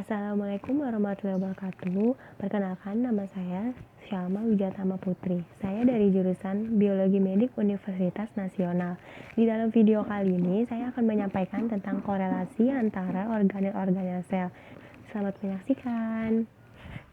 Assalamualaikum warahmatullahi wabarakatuh. Perkenalkan, nama saya Syalma Wijatama Putri. Saya dari jurusan Biologi Medik Universitas Nasional. Di dalam video kali ini, saya akan menyampaikan tentang korelasi antara organel-organel sel. Selamat menyaksikan.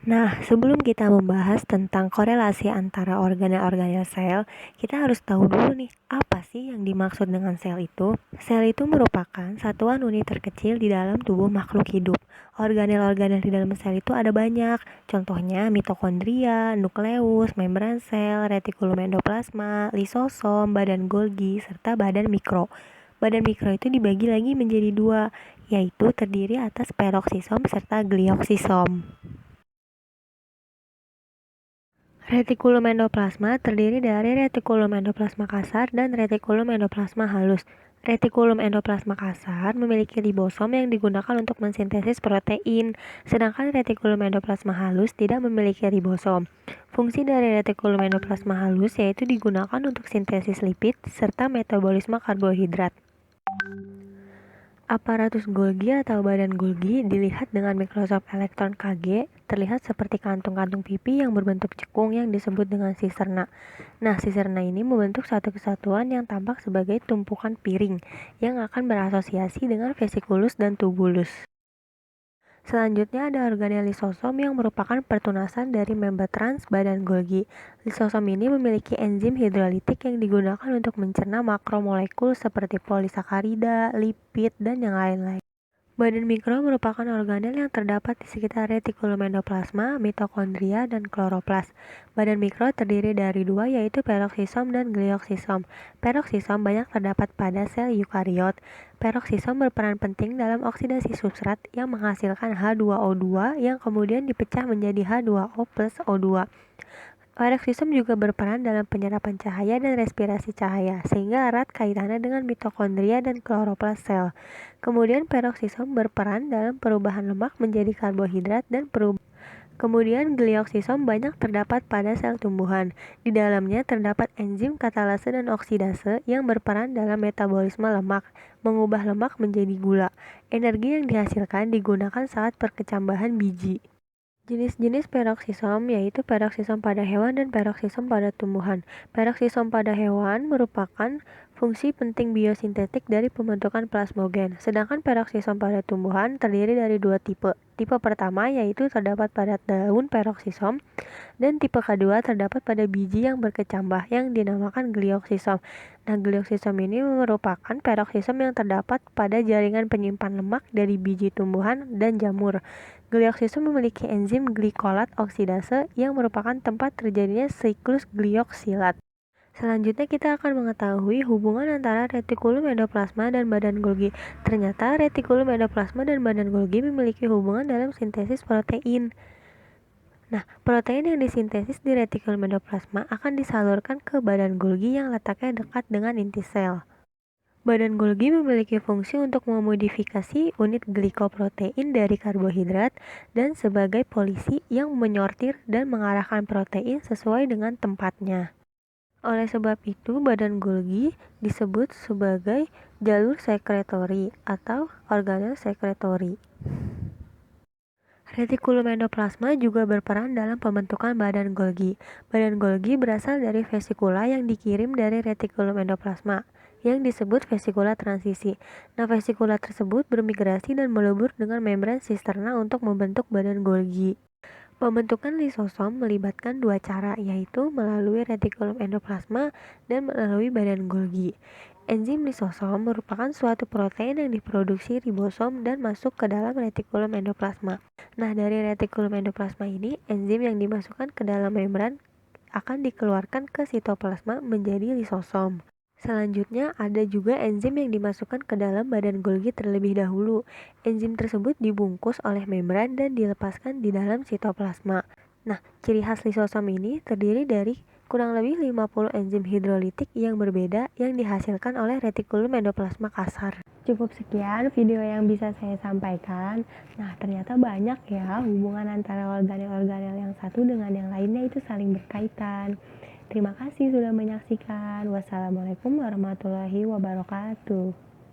Nah, sebelum kita membahas tentang korelasi antara organel-organel sel, kita harus tahu dulu nih, apa sih yang dimaksud dengan sel itu? Sel itu merupakan satuan unit terkecil di dalam tubuh makhluk hidup. Organel-organel di dalam sel itu ada banyak, contohnya mitokondria, nukleus, membran sel, retikulum endoplasma, lisosom, badan Golgi, serta badan mikro. Badan mikro itu dibagi lagi menjadi dua, yaitu terdiri atas peroksisom serta glioksisom. Retikulum endoplasma terdiri dari retikulum endoplasma kasar dan retikulum endoplasma halus. Retikulum endoplasma kasar memiliki ribosom yang digunakan untuk mensintesis protein, sedangkan retikulum endoplasma halus tidak memiliki ribosom. Fungsi dari retikulum endoplasma halus yaitu digunakan untuk sintesis lipid serta metabolisme karbohidrat. Aparatus Golgi atau badan Golgi dilihat dengan mikroskop elektron Kg terlihat seperti kantung-kantung pipi yang berbentuk cekung yang disebut dengan siserna. Nah, siserna ini membentuk satu kesatuan yang tampak sebagai tumpukan piring yang akan berasosiasi dengan vesikulus dan tubulus. Selanjutnya ada organel lisosom yang merupakan pertunasan dari member trans badan Golgi. Lisosom ini memiliki enzim hidrolitik yang digunakan untuk mencerna makromolekul seperti polisakarida, lipid, dan yang lain-lain. Badan mikro merupakan organel yang terdapat di sekitar retikulum endoplasma, mitokondria, dan kloroplas. Badan mikro terdiri dari dua, yaitu peroksisom dan glioksisom. Peroksisom banyak terdapat pada sel eukariot. Peroksisom berperan penting dalam oksidasi substrat yang menghasilkan H2O2 yang kemudian dipecah menjadi H2O plus O2. Peroksisom juga berperan dalam penyerapan cahaya dan respirasi cahaya, sehingga erat kaitannya dengan mitokondria dan kloroplas sel. Kemudian peroksisom berperan dalam perubahan lemak menjadi karbohidrat dan Kemudian glioksisom banyak terdapat pada sel tumbuhan. Di dalamnya terdapat enzim katalase dan oksidase yang berperan dalam metabolisme lemak, mengubah lemak menjadi gula. Energi yang dihasilkan digunakan saat perkecambahan biji. Jenis-jenis peroksisom yaitu peroksisom pada hewan dan peroksisom pada tumbuhan. Peroksisom pada hewan merupakan fungsi penting biosintetik dari pembentukan plasmogen, sedangkan peroksisom pada tumbuhan terdiri dari dua tipe. Tipe pertama yaitu terdapat pada daun peroksisom, dan tipe kedua terdapat pada biji yang berkecambah yang dinamakan glioksisom. Nah, glioksisom ini merupakan peroksisom yang terdapat pada jaringan penyimpan lemak dari biji tumbuhan dan jamur. Glioksisom memiliki enzim glikolat oksidase yang merupakan tempat terjadinya siklus glioksilat. Selanjutnya kita akan mengetahui hubungan antara retikulum endoplasma dan badan Golgi. Ternyata retikulum endoplasma dan badan Golgi memiliki hubungan dalam sintesis protein. Nah, protein yang disintesis di retikulum endoplasma akan disalurkan ke badan Golgi yang letaknya dekat dengan inti sel. Badan Golgi memiliki fungsi untuk memodifikasi unit glikoprotein dari karbohidrat dan sebagai polisi yang menyortir dan mengarahkan protein sesuai dengan tempatnya. Oleh sebab itu, badan Golgi disebut sebagai jalur sekretori atau organel sekretori. Retikulum endoplasma juga berperan dalam pembentukan badan Golgi. Badan Golgi berasal dari vesikula yang dikirim dari retikulum endoplasma, yang disebut vesikula transisi. Nah, vesikula tersebut bermigrasi dan melebur dengan membran sisterna untuk membentuk badan Golgi. Pembentukan lisosom melibatkan dua cara, yaitu melalui retikulum endoplasma dan melalui badan Golgi. Enzim lisosom merupakan suatu protein yang diproduksi ribosom dan masuk ke dalam retikulum endoplasma. Nah, dari retikulum endoplasma ini, enzim yang dimasukkan ke dalam membran akan dikeluarkan ke sitoplasma menjadi lisosom. Selanjutnya, ada juga enzim yang dimasukkan ke dalam badan Golgi terlebih dahulu. Enzim tersebut dibungkus oleh membran dan dilepaskan di dalam sitoplasma. Nah, ciri khas lisosom ini terdiri dari kurang lebih 50 enzim hidrolitik yang berbeda yang dihasilkan oleh retikulum endoplasma kasar. Cukup sekian video yang bisa saya sampaikan. Nah, ternyata banyak ya hubungan antara organel-organel yang satu dengan yang lainnya itu saling berkaitan. Terima kasih sudah menyaksikan. Wassalamualaikum warahmatullahi wabarakatuh.